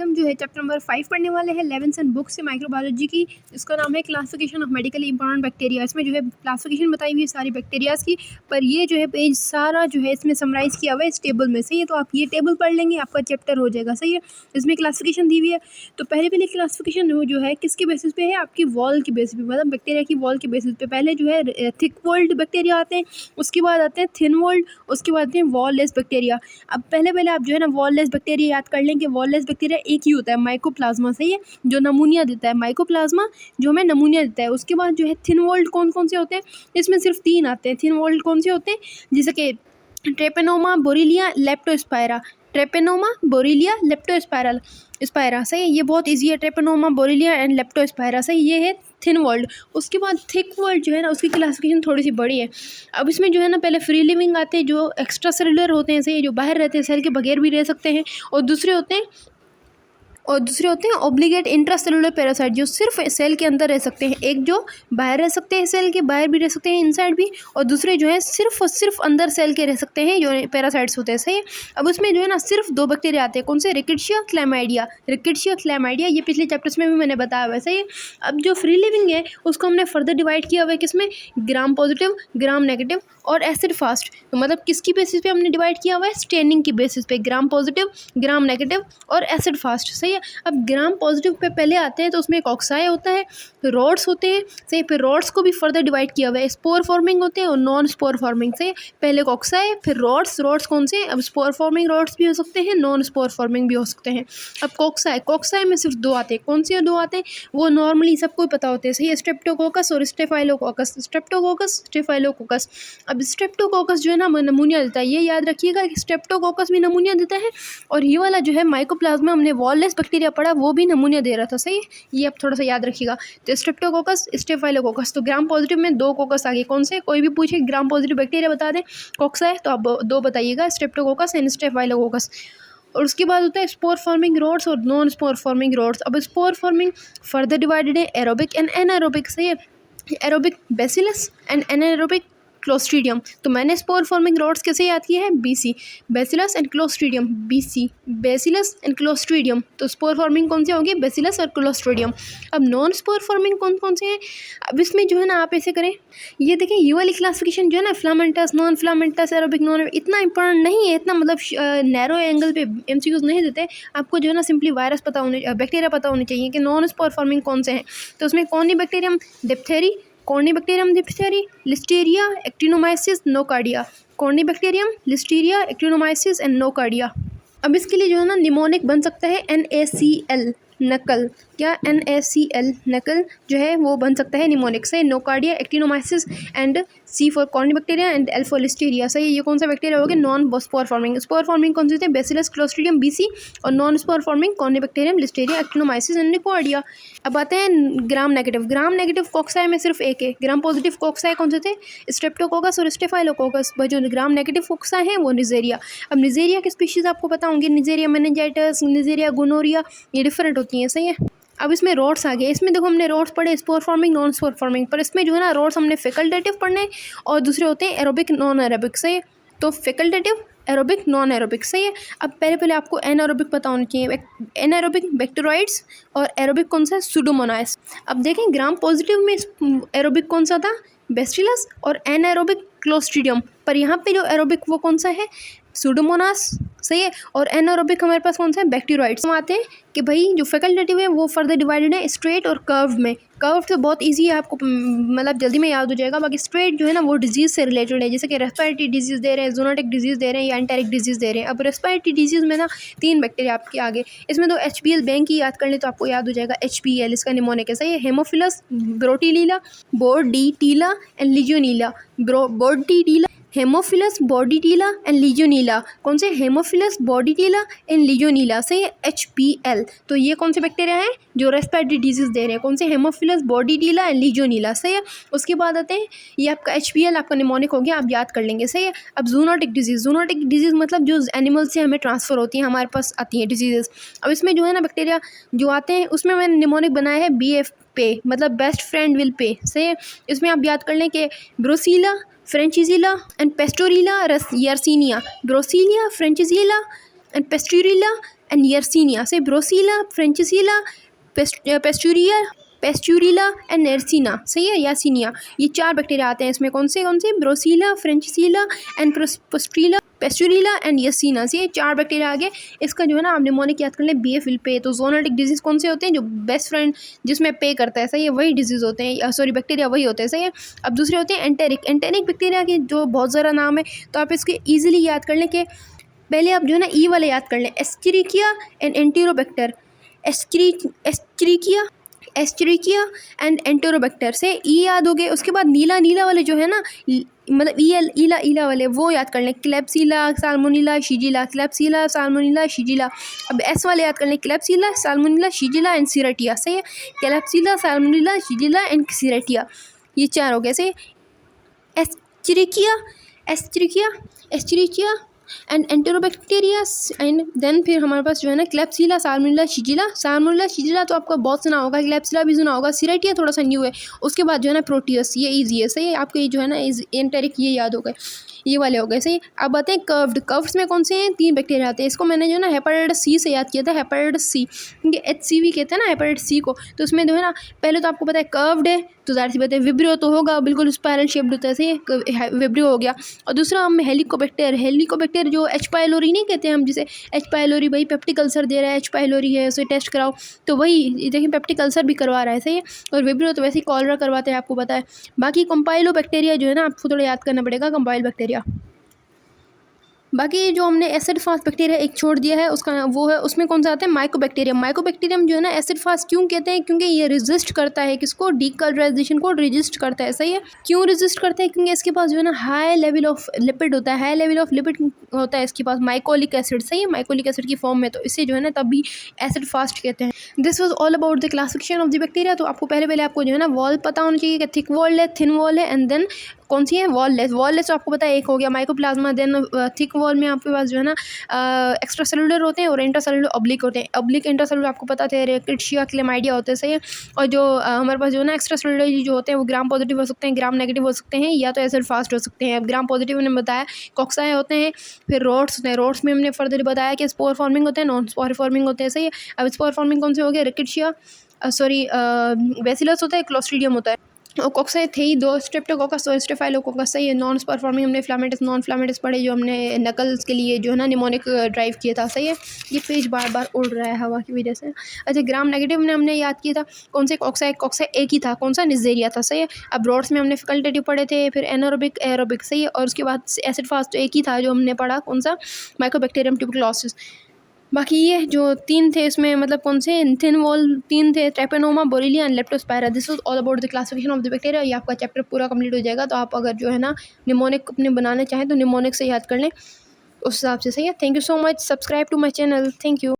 हम जो है चैप्टर नंबर 5 पढ़ने वाले हैं लेवेंसन बुक से माइक्रोबायोलॉजी की। इसका नाम है classification of medically important bacteria. इसमें जो है क्लासिफिकेशन बताई हुई है सारी बैक्टीरियाज की, पर ये जो है पेज सारा जो है इसमें समराइज़ किया हुआ है इस टेबल में। सही है, तो आप ये टेबल पढ़ लेंगे आपका चैप्टर हो जाएगा। सही है, इसमें क्लासिफिकेशन दी हुई है। तो पहले क्लासिफिकेशन जो है किसके बेसिस पे है, आपकी वॉल की बेसिस पे, मतलब बैक्टीरिया की वॉल के बेसिस पे। पहले जो है थिक वॉल्ड बैक्टीरिया आते हैं, उसके बाद आते हैं थिन वॉल्ड, उसके बाद आते हैं वॉललेस बैक्टीरिया। अब पहले आप जो है ना वॉललेस बैक्टीरिया याद कर लें कि वॉललेस बैक्टीरिया एक ही होता है, माइकोप्लाज्मा। सही है, जो नमूनिया देता है, माइकोप्लाज्मा जो हमें नमूनिया देता है। उसके बाद जो है थिन वॉल्ड कौन कौन से होते हैं, इसमें सिर्फ 3 आते हैं। थिन वॉल्ड कौन से होते हैं, जैसे कि treponema, borrelia, leptospira. Treponema, borrelia, leptospiral spira. सही है, ये बहुत ईजी है। Treponema, borrelia and leptospira. सही, ये है थिन वर्ल्ड। उसके बाद थिक वर्ल्ड जो है ना उसकी क्लासिफिकेशन थोड़ी सी बड़ी है। अब इसमें जो है ना पहले फ्री लिविंग आते हैं जो एक्स्ट्रा सेलुलर होते हैं, सही, जो बाहर रहते हैं, सेल के बगैर भी रह सकते हैं। और दूसरे होते हैं ऑब्लिगेट इंट्रासेलुलर पैरासाइट, जो सिर्फ सेल के अंदर रह सकते हैं। एक जो बाहर रह सकते हैं, सेल के बाहर भी रह सकते हैं, इनसाइड भी, और दूसरे जो है सिर्फ और सिर्फ अंदर सेल के रह सकते हैं, जो पैरासाइट्स होते हैं। सही है, अब उसमें जो है ना सिर्फ 2 बैक्टीरिया आते हैं। कौन से, रिकेट्शिया क्लैमाइडिया। रिकेट्शिया क्लैमाइडिया, ये पिछले चैप्टर्स में भी मैंने बताया हुआ है। सही है, अब जो फ्री लिविंग है उसको हमने फर्दर डिवाइड किया हुआ है किसमें, ग्राम पॉजिटिव, ग्राम नेगेटिव और एसिड फास्ट। तो मतलब किसकी बेसिस पे हमने डिवाइड किया हुआ है, स्टेनिंग की बेसिस पे, ग्राम पॉजिटिव, ग्राम नेगेटिव और एसिड फास्ट। सही है, अब ग्राम पॉजिटिव पे पहले आते हैं तो उसमें एक ऑक्साई होता है, रॉड्स होते हैं। सही, फिर रॉड्स को भी फर्दर डिवाइड किया हुआ है, स्पोर फॉर्मिंग होते हैं और नॉन स्पोर फॉर्मिंग। सही, पहले ऑक्साई फिर रॉड्स कौन से, अब स्पोर फॉर्मिंग रॉड्स भी हो सकते हैं, नॉन स्पोर फॉर्मिंग भी हो सकते हैं। अब कॉक्साई में सिर्फ 2 आते हैं। कौन से 2 आते हैं, वो नॉर्मली सबको पता होते हैं। सही, स्ट्रेप्टोकोकस और स्टेफाइलोकोकस। Streptococcus, staphylococcus. अब स्ट्रेप्टोकोकस जो है ना नमूनिया देता है, ये याद रखिएगा कि स्ट्रेप्टोकोकस भी नमूनिया देता है, और ये वाला जो है माइकोप्लाज्मा हमने वॉललेस बैक्टीरिया पढ़ा वो भी नमूनिया दे रहा था। सही, ये आप थोड़ा सा याद रखिएगा। तो स्ट्रेप्टोकोकस, स्टेफाइलोकोकस। तो ग्राम पॉजिटिव में 2 कोकस आ गए। कौन से, कोई भी पूछे ग्राम पॉजिटिव बैक्टीरिया बता दें, कॉक्साई, तो आप 2 बताइएगा, स्ट्रेप्टोकोकस एंड स्टेफाइलोकोकस। और उसके बाद होता है स्पोर फॉर्मिंग रोड्स और नॉन स्पोर फॉर्मिंग रोड्स। अब स्पोर फॉर्मिंग फर्दर डिवाइडेड है एरोबिक एंड एनारोबिक। सही है, aerobic bacillus and anaerobic clostridium. तो मैंने स्पोर फॉर्मिंग रोड्स कैसे याद किया है, BC, bacillus and clostridium. BC, bacillus and clostridium. तो स्पोर फॉर्मिंग कौन सी होगी, बेसिलस और क्लोस्ट्रीडियम। अब नॉन स्पोर फॉर्मिंग कौन कौन से हैं, अब इसमें जो है ना आप ऐसे करें, ये देखें ये वाली क्लासिफिकेशन जो है ना filamentous, non filamentous, aerobic, non, इतना इंपॉर्टेंट नहीं है, इतना मतलब नैरो एंगल पे MCQs नहीं देते। आपको जो है ना सिंपली वायरस पता होने, बैक्टीरिया पता होने चाहिए कि नॉन स्पोर फॉर्मिंग कौन से हैं। तो उसमें Corynebacterium diphtheriae, Corynebacterium diphtheriae, Listeria, actinomyces, nocardia. Corynebacterium, listeria, actinomyces and nocardia. अब इसके लिए जो है ना निमोनिक बन सकता है NaCl नकल। क्या, NaCl नकल जो है वो बन सकता है निमोनिक से, nocardia, actinomyces and C for corynebacteria and L for listeria. सही, ये कौन सा बैक्टीरिया हो गया, non spore forming. Spore forming कौन से थे, बेसिलस, क्लोस्ट्रीडियम, BC, और non spore forming corynebacterium, listeria, actinomyces and nocardia. अब आते हैं ग्राम नेगेटिव। ग्राम नेगेटिव कॉक्साई में सिर्फ एक है। ग्राम पॉजिटिव कॉक्साई कौन से थे, स्ट्रेप्टोकोकस और स्टेफाइलोकोकस। जो ग्राम नेगेटिव कॉक्साई हैं वो निजेरिया। अब निजेरिया की स्पीशीज़ आपको पता होंगी, निजेरिया मेनिंजाइटिस, निजेरिया गोनोरिया, ये डिफरेंट होती हैं। सही है, अब इसमें रोड्स आ गए। इसमें देखो हमने रोड्स पढ़े, spore forming, non spore forming, पर इसमें जो है ना रोड्स हमने फैकल्टेटिव पढ़ने और दूसरे होते हैं एरोबिक, नॉन एरोबिक। सही है, तो फैकल्टेटिव, एरोबिक, नॉन एरोबिक। सही है, अब पहले आपको एनारोबिक पता होना चाहिए। एनारोबिक बैक्टीरियोइड्स और एरोबिक कौन सा है, सुडोमोनास। अब देखें ग्राम पॉजिटिव में एरोबिक कौन सा था, बेसिलस, और एनारोबिक क्लोस्ट्रीडियम। पर यहाँ पे जो एरोबिक वो कौन सा है, सुडोमोनास। सही है, और एनारोबिक हमारे पास कौन सा है, बैक्टीरियोइड्स। हम आते हैं कि भाई जो फैकल्टेटिव है वो फर्दर डिवाइडेड है स्ट्रेट और कर्व में। कर्व तो बहुत इजी है, आपको मतलब जल्दी में याद हो जाएगा। बाकी स्ट्रेट जो है ना वो डिजीज़ से रिलेटेड है, जैसे कि रेस्पिरेटरी डिजीज़ दे रहे हैं, जूनोटिक डिजीज़ दे रहे हैं या एंटेरिक डिजीज़ दे रहे हैं। अब रेस्पिरेटरी डिजीज़ में ना 3 बैक्टीरिया आपके आगे, इसमें तो HPL बैंक की याद कर ले तो आपको याद हो जाएगा, HPL इसका निमोनिक है। सही है, haemophilus, brucella, bordetella and legionella. Bordetella, haemophilus, bordetella and legionella. कौन से, हेमोफिलस, बॉर्डीटीला एंड लिजियोनीला। सही है, HPL। तो ये कौन से बैक्टीरिया हैं जो रेस्पिरेटरी डिजीज़ दे रहे हैं, कौन से, हेमोफिलस, बॉर्डीटीला एंड लिजियोनीला। सही है, उसके बाद आते हैं ये आपका HPL आपका निमोनिक हो गया, आप याद कर लेंगे। सही है, अब जूनोटिक डिजीज़। जूनोटिक डिजीज़ मतलब जो एनिमल से हमें ट्रांसफ़र होती हैं, हमारे पास आती हैं डिजीज़। अब इसमें जो है ना बैक्टीरिया जो आते हैं उसमें मैंने निमोनिक बनाया है BF पे, मतलब बेस्ट फ्रेंड विल पे। सही है, इसमें आप याद कर लें कि brucella, francisella and pasteurella, yersinia. Brucella, francisella and pasteurella and yersinia. से ब्रोसीला, फ्रेंचिसीला, पेस्चुरिला एंड नेर्सिना, सही है, यासीनिया। ये 4 बैक्टीरिया आते हैं इसमें। कौन से ब्रोसीला, फ्रेंचिसीला एंड पेस्चुरिला एंड यसीना, से ये 4 बैक्टीरिया आ गए। इसका जो है ना आप निमोनिक याद कर लें, BF विल पे। तो जोनोटिक डिजीज़ कौन से होते हैं? जो बेस्ट फ्रेंड जिसमें पे करता है, सही है, वही डिजीज़ होते हैं, सॉरी बैक्टीरिया वही होते हैं, सही है। अब दूसरे होते हैं एंटेरिक बैक्टीरिया के, जो बहुत ज़रा नाम है, तो आप इसके ईजिली याद कर लें कि पहले आप जो है ना ई वाले याद कर लें, एस्चेरिकिया एंड एंटेरोबैक्टर। एस्चेरिकिया एंड एंटेरोबैक्टर, से ई याद हो गए। उसके बाद नीला वाले जो है ना, मतलब ईला वाले, वो याद कर लें, क्लेप्सिला, साल्मोनेला, शिजिला, क्लेप्सिला, साल्मोनेला, शिजिला। अब एस वाले याद कर लें, क्लेप्सिला, साल्मोनेला, शिजिला एंड सीरेटिया, सही है। क्लेप्सिला, साल्मोनेला, शिजिला एंड सीरेटिया, ये 4 हो गए, सही। एस्चेरिकिया एंड एंटेरोबैक्टीरियस एंड देन फिर हमारे पास जो है ना क्लेप्सिला, साल्मोनेला, शिजिला तो आपका बहुत सुना होगा, क्लेप्सिला भी सुना होगा, सीरेटिया थोड़ा सा न्यू है। उसके बाद जो है ना प्रोटियस, ये ईजी है, सही है। आपको ये जो है ना एंटेरिक, ये याद हो गए, ये वाले हो गए, सही। अब आते हैं कर्व्स में कौन से हैं? 3 बैक्टीरिया आते हैं। इसको मैंने जो है ना हेपेटाइटिस सी से याद किया था, हेपेटाइटिस सी, क्योंकि HCV कहते हैं ना हेपेटाइटिस सी को। तो उसमें जो है ना पहले तो आपको पता है कर्व्ड है, तो ज़ाहिर सी बात है विब्रियो तो होगा, बिल्कुल स्पायरल शेप्ड होता है, सही है, विब्रियो हो गया। और दूसरा हम हेलिकोबैक्टर जो H. पाइलोरी नहीं कहते हैं हम, जिसे H. पाइलोरी, भाई पेप्टिक अल्सर दे रहा है, H. पाइलोरी है, उसे टेस्ट कराओ, तो वही देखिए पेप्टिक अल्सर भी करवा रहा है, सही है। और विब्रियो तो वैसे ही कॉलरा करवाते हैं, आपको पता है। बाकी कंपाइलो बैक्टीरिया जो है ना आपको थोड़ा याद करना पड़ेगा, कंपाइल बैक्टीरिया। बाकी जो हमने एसिड फास्ट बैक्टीरिया एक छोड़ दिया है, उसका वो है, उसमें कौन सा आता है? माइकोबैक्टीरियम जो है ना एसिड फास्ट क्यों कहते हैं? क्योंकि ये रेजिस्ट करता है किसको? डीकलराइजेशन को रेजिस्ट करता है, सही है। क्यों रेजिस्ट करता है? क्योंकि इसके पास जो है ना हाई लेवल ऑफ लिपिड होता है, इसके पास माइकोलिक एसिड, सही है, माइकोलिक एसिड की फॉर्म में, तो इससे जो है ना तभी एसिड फास्ट कहते हैं। This was all about the classification of the bacteria. तो आपको पहले आपको जो है ना वॉल पता होना चाहिए कि थिक वॉल है, थिन वॉल है, एंड देन कौन सी है? वॉललेस तो आपको पता है एक हो गया माइकोप्लाज्मा। देन थिक वॉल में आपके पास जो है ना एक्स्ट्रा सेलुलर होते हैं और इंट्रासेलुलर ऑब्लिक होते हैं। ऑब्लिक इंट्रासेलुलर आपको पता है रिकेट्शिया, क्लेमाइडिया होते हैं, सही है। और जो हमारे पास जो है ना एक्स्ट्रा सेलुलर जो होते हैं वो ग्राम पॉजिटिव हो सकते हैं, ग्राम नेगेटिव हो सकते हैं, या तो एसिड फास्ट हो सकते हैं। अब ग्राम पॉजिटिव हमने बताया कॉक्साई होते हैं, फिर रोड्स होते हैं। रोड्स में हमने फर्दर बताया कि स्पोर फॉर्मिंग होते हैं, नॉन स्पोर फॉर्मिंग होते हैं, सही है। अब स्पोर फॉर्मिंग कौन से हो गए? रिकेट्शिया, बेसिलस होता है, क्लोस्ट्रीडियम होता है, और कॉक्साई थे ही 2, स्ट्रेप्टोकोकस और स्टेफाइलोकोकस, सही है। नॉन स्पोर फॉर्मिंग हमने नॉन फ्लामेटिस पढ़े, जो हमने नकल्स के लिए जो है ना निमोनिक ड्राइव किया था, सही है। ये पेज बार उड़ रहा है हवा की वजह से। अच्छा, ग्राम नेगेटिव में हमने याद किया था कौन से? कॉक्साई एक ही था, कौन सा? निजेरिया था, सही है। अब रोड्स में हमने फैकल्टेटिव पढ़े थे, फिर एनारोबिक, एरोबिक, सही है। और उसके बाद एसिड फास्ट तो एक ही था जो हमने पढ़ा, कौन सा? Mycobacterium tuberculosis. बाकी ये जो 3 थे इसमें मतलब कौन से? थिन वॉल 3 थे, Treponema, Borrelia and Leptospira. This was all about the classification of the bacteria. ये आपका चैप्टर पूरा कंप्लीट हो जाएगा। तो आप अगर जो है ना निमोनिक अपने बनाना चाहें तो निमोनिक से याद कर लें उस हिसाब से, सही है। Thank you so much, subscribe to my channel, thank you.